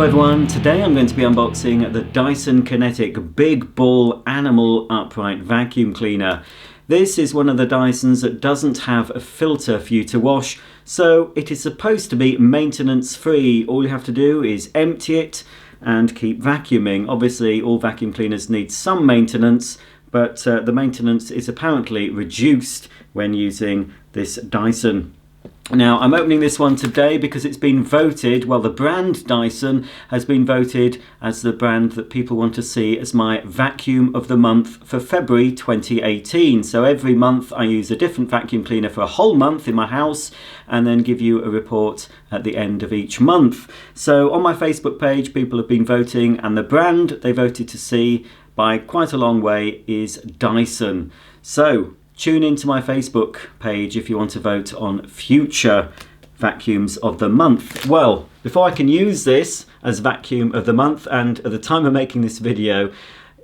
everyone, today I'm going to be unboxing the Dyson Cinetic Big Ball Animal Upright Vacuum Cleaner. This is one of the Dysons that doesn't have a filter for you to wash, so it is supposed to be maintenance free. All you have to do is empty it and keep vacuuming. Obviously all vacuum cleaners need some maintenance, but the maintenance is apparently reduced when using this Dyson. Now, I'm opening this one today because it's been voted, well, the brand Dyson has been voted as the brand that people want to see as my vacuum of the month for February 2018. So every month I use a different vacuum cleaner for a whole month in my house and then give you a report at the end of each month. So on my Facebook page, people have been voting, and the brand they voted to see by quite a long way is Dyson. So tune into my Facebook page if you want to vote on future vacuums of the month. Well, before I can use this as vacuum of the month, and at the time of making this video,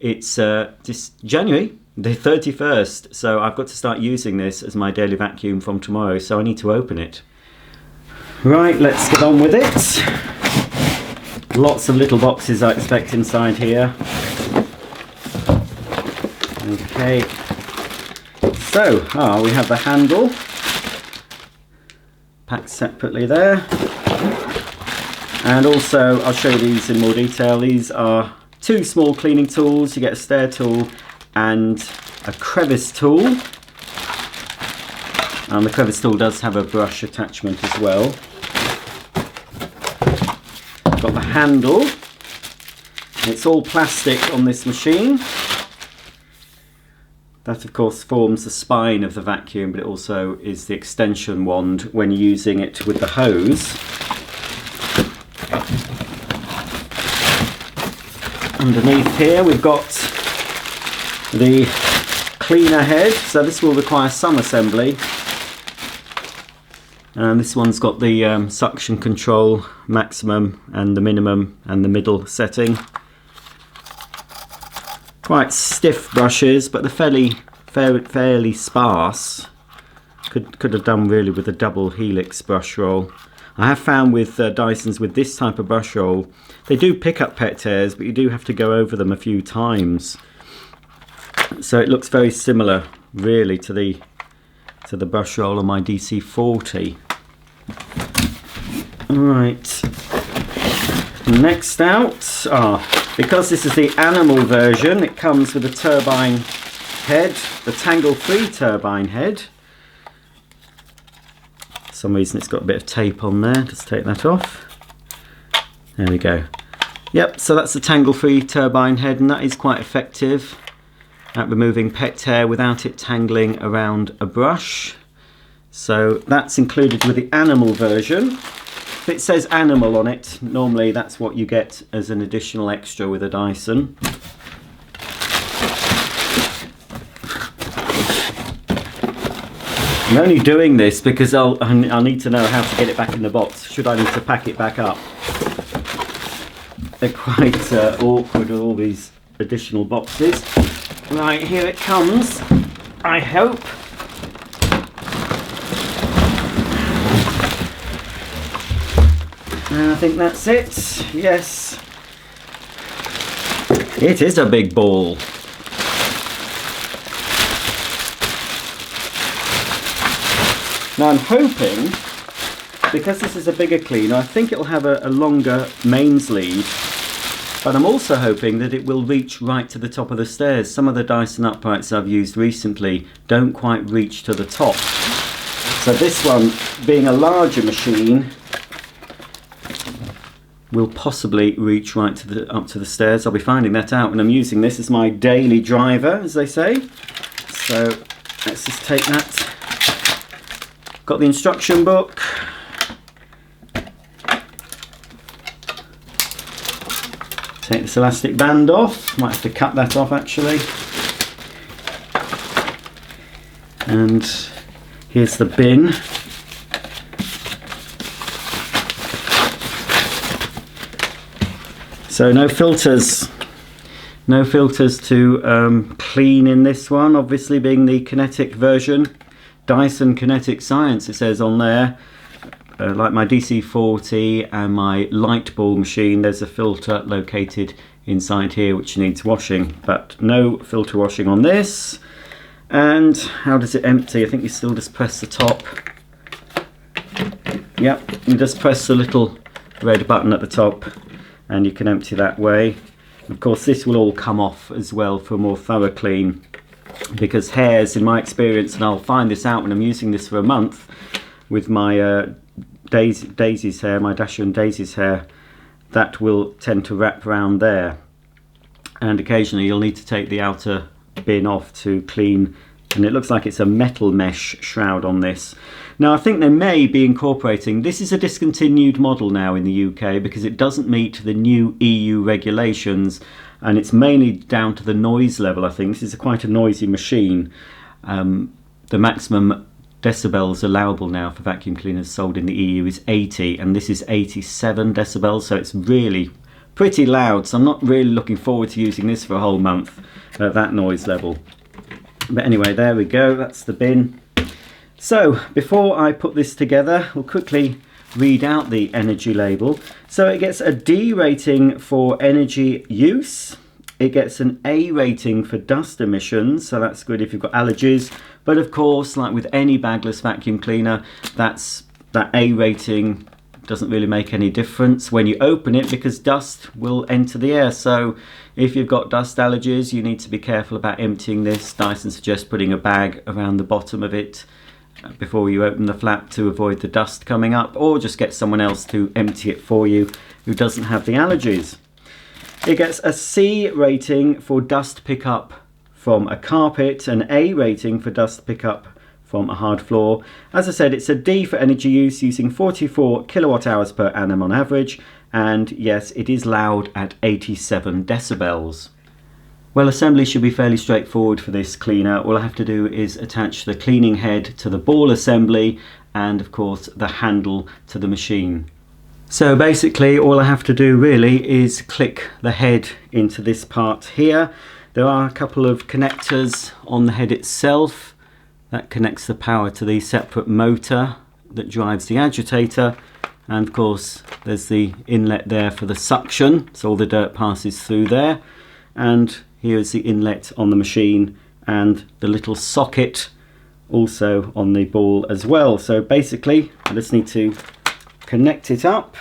it's just January the 31st, so I've got to start using this as my daily vacuum from tomorrow, so I need to open it. Right, let's get on with it. Lots of little boxes I expect inside here. Okay. So, we have the handle packed separately there, and also I'll show you these in more detail. These are two small cleaning tools. You get a stair tool and a crevice tool, and the crevice tool does have a brush attachment as well. Got the handle. It's all plastic on this machine. That of course forms the spine of the vacuum, but it also is the extension wand when using it with the hose. Underneath here we've got the cleaner head, so this will require some assembly. And this one's got the suction control, maximum and the minimum and the middle setting. Quite stiff brushes, but they're fairly sparse. Could have done really with a double helix brush roll. I have found with Dysons with this type of brush roll, they do pick up pet hairs, but you do have to go over them a few times. So it looks very similar, really, to the brush roll on my DC40. Right. Next out, because this is the animal version, it comes with a turbine head, the tangle-free turbine head. For some reason it's got a bit of tape on there, just take that off. There we go. Yep, so that's the tangle-free turbine head, and that is quite effective at removing pet hair without it tangling around a brush. So that's included with the animal version. If it says animal on it, normally that's what you get as an additional extra with a Dyson. I'm only doing this because I'll need to know how to get it back in the box, should I need to pack it back up. They're quite awkward with all these additional boxes. Right, here it comes, I hope. I think that's it. Yes, it is a big ball. Now I'm hoping, because this is a bigger cleaner, I think it'll have a longer mains lead, but I'm also hoping that it will reach right to the top of the stairs. Some of the Dyson uprights I've used recently don't quite reach to the top. So this one, being a larger machine, will possibly reach right to up to the stairs. I'll be finding that out when I'm using this as my daily driver, as they say. So let's just take that. Got the instruction book. Take this elastic band off. Might have to cut that off actually. And here's the bin. So no filters to clean in this one, obviously being the Cinetic version. Dyson Cinetic Science, it says on there. like my DC40 and my light ball machine, there's a filter located inside here which needs washing, but no filter washing on this. And how does it empty? I think you still just press the top. Yep, you just press the little red button at the top and you can empty that way. Of course, this will all come off as well for a more thorough clean, because hairs, in my experience, and I'll find this out when I'm using this for a month with my Daisy's hair, my Dasher and Daisy's hair, that will tend to wrap around there, and occasionally you'll need to take the outer bin off to clean, and it looks like it's a metal mesh shroud on this. Now I think they may be incorporating, this is a discontinued model now in the UK because it doesn't meet the new EU regulations, and it's mainly down to the noise level. I think this is quite a noisy machine. The maximum decibels allowable now for vacuum cleaners sold in the EU is 80, and this is 87 decibels, so it's really pretty loud. So I'm not really looking forward to using this for a whole month at that noise level. But anyway, there we go, that's the bin. So before I put this together, we'll quickly read out the energy label. So it gets a D rating for energy use. It gets an A rating for dust emissions, so that's good if you've got allergies. But of course, like with any bagless vacuum cleaner, that A rating doesn't really make any difference when you open it, because dust will enter the air. So if you've got dust allergies, you need to be careful about emptying this. Dyson suggests putting a bag around the bottom of it before you open the flap to avoid the dust coming up, or just get someone else to empty it for you who doesn't have the allergies. It gets a C rating for dust pickup from a carpet, an A rating for dust pickup from a hard floor. As I said, it's a D for energy use, using 44 kilowatt hours per annum on average, and yes, it is loud at 87 decibels. Well, assembly should be fairly straightforward for this cleaner. All I have to do is attach the cleaning head to the ball assembly and of course the handle to the machine. So basically all I have to do really is click the head into this part here. There are a couple of connectors on the head itself that connects the power to the separate motor that drives the agitator, and of course there's the inlet there for the suction, so all the dirt passes through there. And here's the inlet on the machine and the little socket also on the ball as well. So basically I just need to connect it up,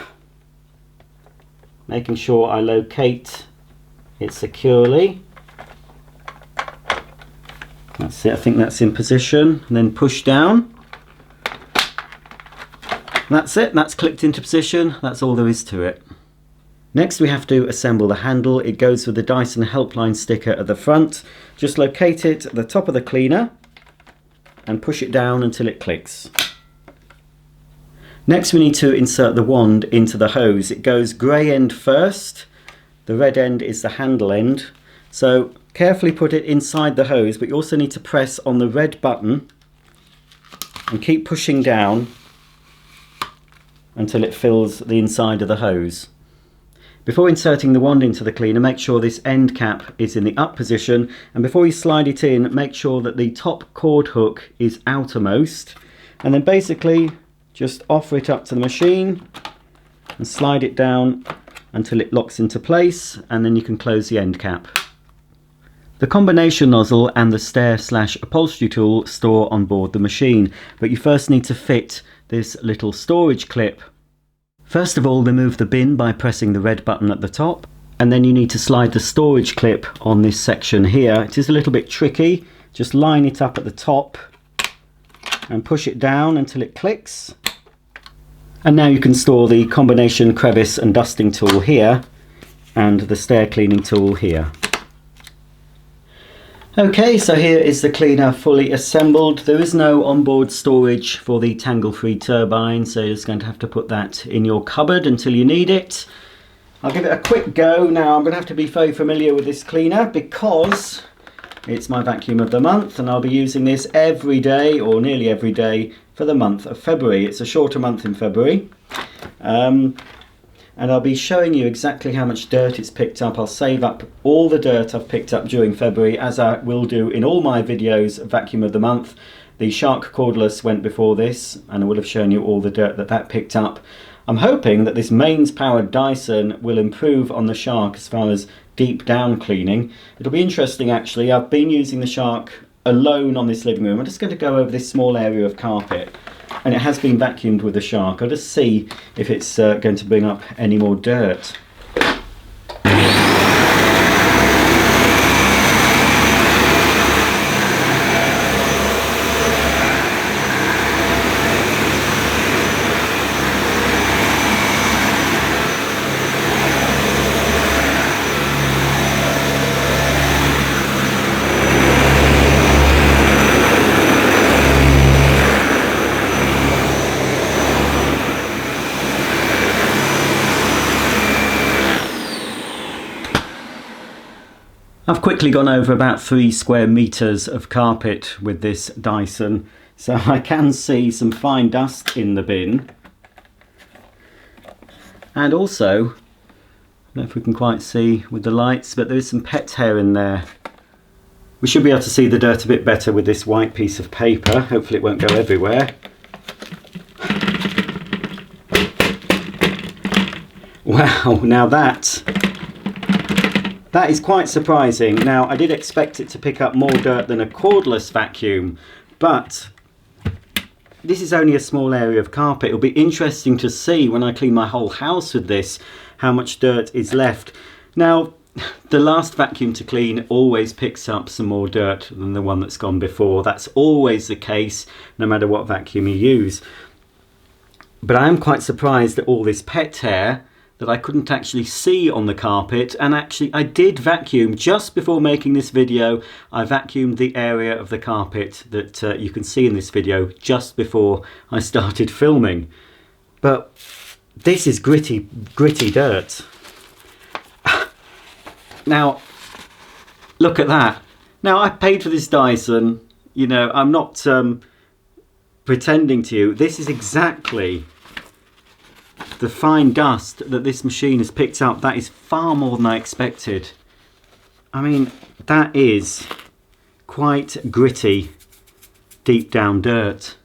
making sure I locate it securely. That's it, I think that's in position, and then push down. That's it, that's clicked into position, that's all there is to it. Next we have to assemble the handle. It goes with the Dyson helpline sticker at the front. Just locate it at the top of the cleaner and push it down until it clicks. Next we need to insert the wand into the hose. It goes grey end first, the red end is the handle end. So carefully put it inside the hose, but you also need to press on the red button and keep pushing down until it fills the inside of the hose. Before inserting the wand into the cleaner, make sure this end cap is in the up position, and before you slide it in, make sure that the top cord hook is outermost, and then basically just offer it up to the machine and slide it down until it locks into place, and then you can close the end cap. The combination nozzle and the stair/upholstery tool store on board the machine, but you first need to fit this little storage clip. First of all, remove the bin by pressing the red button at the top, and then you need to slide the storage clip on this section here. It is a little bit tricky. Just line it up at the top and push it down until it clicks. And now you can store the combination crevice and dusting tool here and the stair cleaning tool here. Okay, so here is the cleaner fully assembled. There is no onboard storage for the tangle-free turbine, so you're just going to have to put that in your cupboard until you need it. I'll give it a quick go. Now I'm going to have to be very familiar with this cleaner because it's my vacuum of the month, and I'll be using this every day or nearly every day for the month of February. It's a shorter month in February. And I'll be showing you exactly how much dirt it's picked up. I'll save up all the dirt I've picked up during February, as I will do in all my videos, vacuum of the month. The Shark cordless went before this, and I will have shown you all the dirt that picked up. I'm hoping that this mains powered Dyson will improve on the Shark as far as deep down cleaning. It'll be interesting actually. I've been using the Shark alone on this living room. I'm just going to go over this small area of carpet, and it has been vacuumed with the Shark. I'll just see if it's going to bring up any more dirt. I've quickly gone over about 3 square meters of carpet with this Dyson, so I can see some fine dust in the bin. And also, I don't know if we can quite see with the lights, but there is some pet hair in there. We should be able to see the dirt a bit better with this white piece of paper. Hopefully it won't go everywhere. Wow, now that is quite surprising. Now, I did expect it to pick up more dirt than a cordless vacuum, but this is only a small area of carpet. It'll be interesting to see when I clean my whole house with this, how much dirt is left. Now, the last vacuum to clean always picks up some more dirt than the one that's gone before. That's always the case, no matter what vacuum you use. But I am quite surprised at all this pet hair that I couldn't actually see on the carpet. And actually I did vacuum just before making this video. I vacuumed the area of the carpet that you can see in this video just before I started filming. But this is gritty dirt. Now look at that. Now I paid for this Dyson, you know, I'm not pretending to you. This is exactly the fine dust that this machine has picked up. That is far more than I expected. I mean, that is quite gritty, deep down dirt.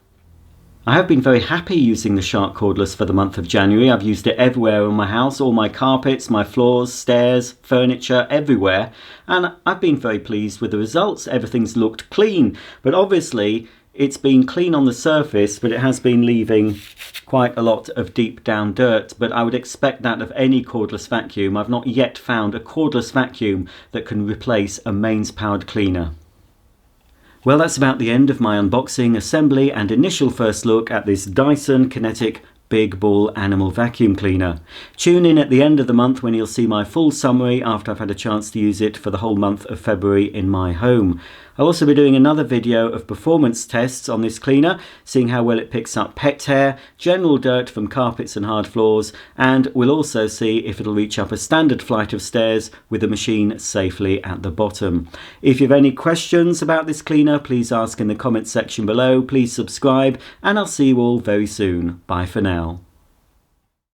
I have been very happy using the Shark cordless for the month of January. I've used it everywhere in my house, all my carpets, my floors, stairs, furniture, everywhere. And I've been very pleased with the results. Everything's looked clean, but obviously it's been clean on the surface, but it has been leaving quite a lot of deep down dirt. But I would expect that of any cordless vacuum. I've not yet found a cordless vacuum that can replace a mains powered cleaner. Well, that's about the end of my unboxing, assembly and initial first look at this Dyson Cinetic Big Ball Animal Vacuum Cleaner. Tune in at the end of the month when you'll see my full summary after I've had a chance to use it for the whole month of February in my home. I'll also be doing another video of performance tests on this cleaner, seeing how well it picks up pet hair, general dirt from carpets and hard floors, and we'll also see if it'll reach up a standard flight of stairs with the machine safely at the bottom. If you have any questions about this cleaner, please ask in the comments section below. Please subscribe, and I'll see you all very soon. Bye for now.